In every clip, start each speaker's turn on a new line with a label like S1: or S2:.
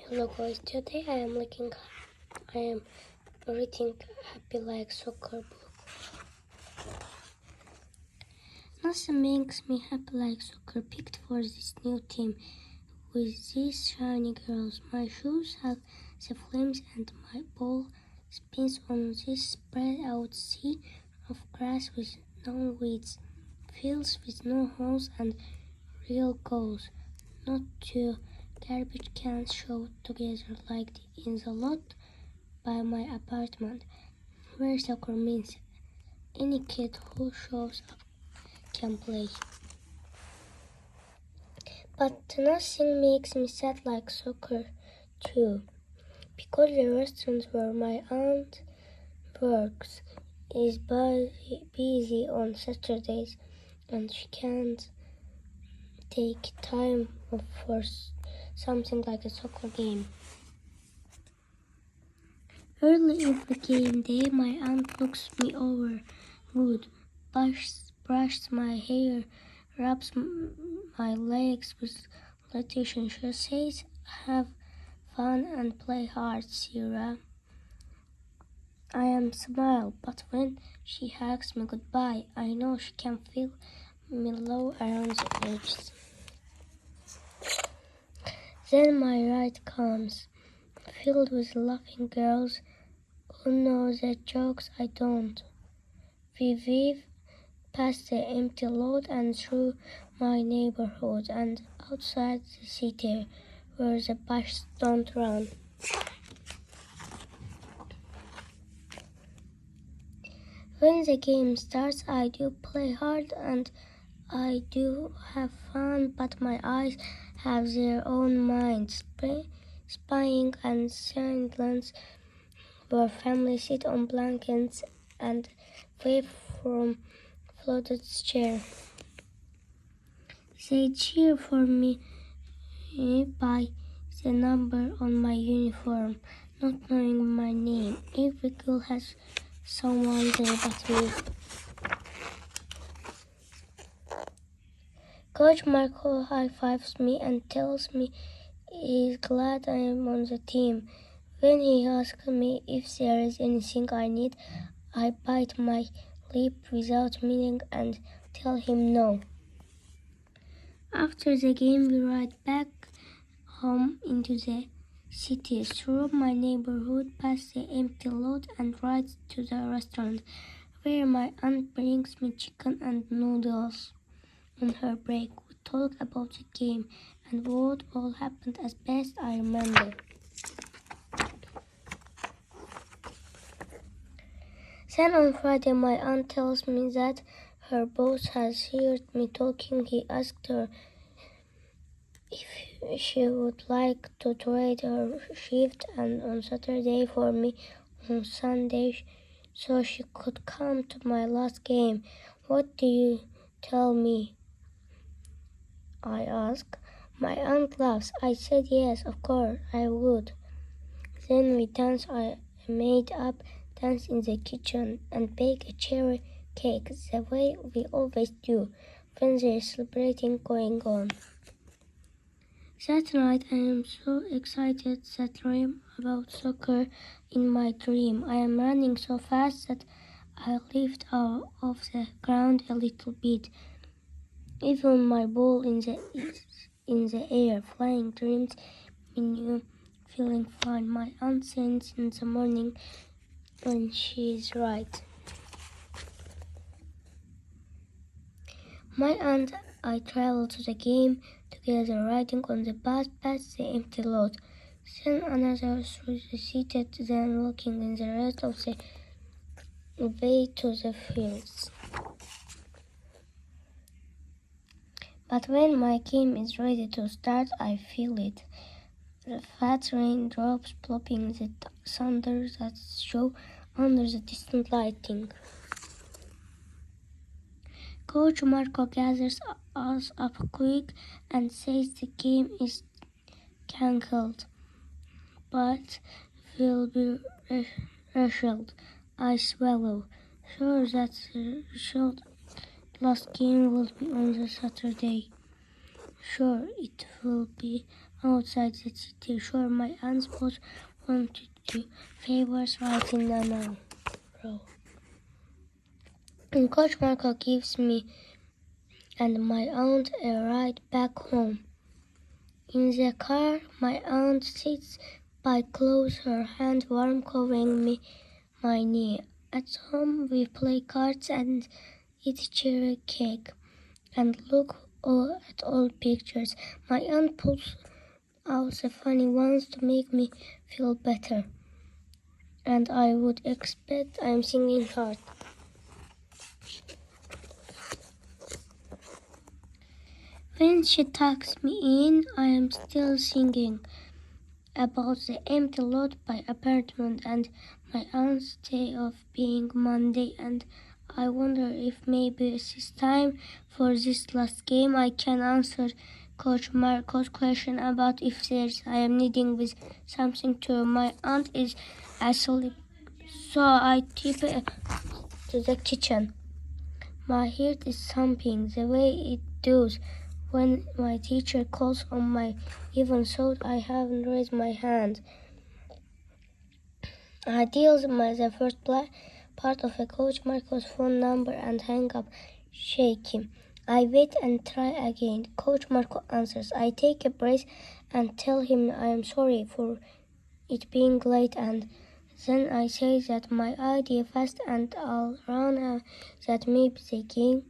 S1: Hello guys, today I am reading Happy Like Soccer book. Nothing makes me happy like soccer picked for this new team. With these shiny girls, my shoes have the flames and my ball spins on this spread out sea of grass with no weeds, fields with no holes and real goals, not two garbage cans shoved together like in the lot by my apartment, where soccer means any kid who shows up can play. But nothing makes me sad like soccer too, because the restaurant where my aunt works is busy on Saturdays and she can't take time off for something like a soccer game. Early every game day, my aunt looks me over, good, brushes my hair, rubs my legs with lotion. She says, "Have fun and play hard, Sarah." I am smile, but when she hugs me goodbye, I know she can feel me low around the edges. Then my ride comes, filled with laughing girls who know the jokes I don't. We weave past the empty lot and through my neighborhood and outside the city where the buses don't run. When the game starts, I do play hard and I do have fun, but my eyes have their own minds, spying and silence where families sit on blankets and wave from floated chair. They cheer for me by the number on my uniform, not knowing my name. Every girl has someone there but me. Coach Marco high-fives me and tells me he's glad I am on the team. When he asks me if there is anything I need, I bite my lip without meaning and tell him no. After the game, we ride back home into the city, through my neighborhood, past the empty lot, and right to the restaurant, where my aunt brings me chicken and noodles. On her break, we talk about the game and what all happened as best I remember. Then on Friday, my aunt tells me that her boss has heard me talking. He asked her if she would like to trade her shift and on Saturday for me on Sunday so she could come to my last game. What do you tell me? I ask. My aunt laughs. I said yes, of course, I would. Then we dance. I made up dance in the kitchen and bake a cherry cake the way we always do when there's celebrating going on. That night I am so excited that I dream about soccer in my dream. I am running so fast that I lift off the ground a little bit. Even my ball in the air, flying dreams me feeling fine. My aunt sings in the morning when she is right. My aunt and I travel to the game together, riding on the bus past the empty lot, then another through the city, then walking in the rest of the way to the fields. But when my game is ready to start, I feel it. The fat raindrops plopping, the thunder that show under the distant lighting. Coach Marco gathers us up quick and says the game is cancelled, but will be reshuffled. I swallow. Sure that the last game will be on the Saturday. Sure it will be, outside the city. Sure, my aunts both wanted to favors right in a row. And Coach Marco gives me and my aunt a ride back home. In the car, my aunt sits by close, her hand warm covering my knee. At home, we play cards and eat cherry cake and look at old pictures. My aunt pulls out the funny ones to make me feel better. And I would expect I'm singing hard. When she tucks me in, I am still singing about the empty lot by apartment and my aunt's day of being Monday, and I wonder if maybe it's time for this last game I can answer Coach Marco's question about if there's I am needing with something to my aunt is asleep, so I tip it to the kitchen. My heart is thumping the way it does when my teacher calls on my even thought I haven't raised my hand. I dial the first part of a Coach Marco's phone number and hang up, shaking. I wait and try again. Coach Marco answers. I take a breath and tell him I am sorry for it being late, and then I say that my idea fast and I'll run that maybe the game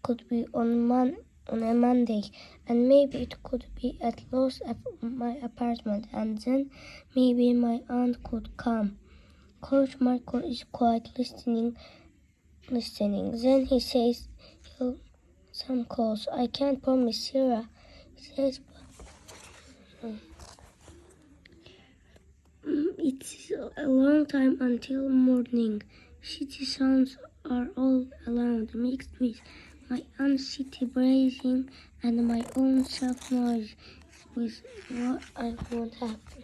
S1: could be on a Monday, and maybe it could be at Lowe's at my apartment, and then maybe my aunt could come. Coach Marco is quiet, listening. Then he says he'll some calls. I can't promise Sarah. He says it's a long time until morning. City sounds are all around, mixed with my aunt's city breathing and my own soft noise with what I want happen.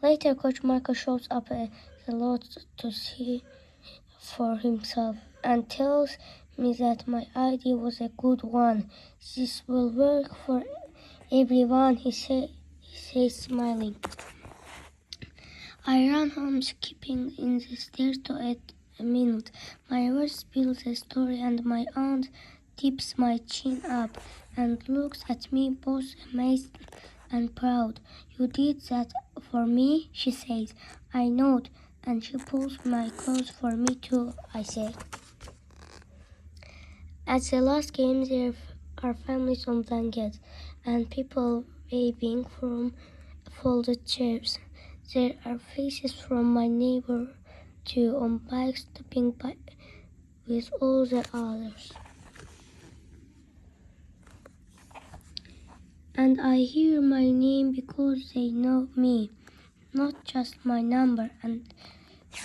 S1: Later, Coach Marco shows up at the lot to see for himself and tells me that my idea was a good one. This will work for everyone, he says smiling. I ran home, skipping in the stairs to a minute. My words spill the story, and my aunt tips my chin up and looks at me both amazed and proud. You did that for me, she says. I nod, and she pulls my clothes for me too, I say. At the last game, there are families on blankets and people waving from folded chairs. There are faces from my neighbor too, on bikes stopping by with all the others. And I hear my name because they know me, not just my number. And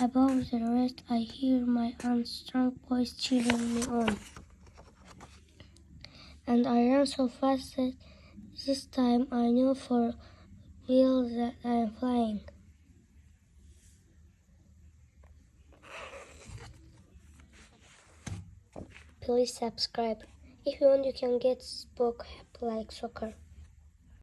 S1: above the rest, I hear my aunt's strong voice cheering me on. And I run so fast that this time I know for real that I am flying. Please subscribe. If you want, you can get this book like soccer.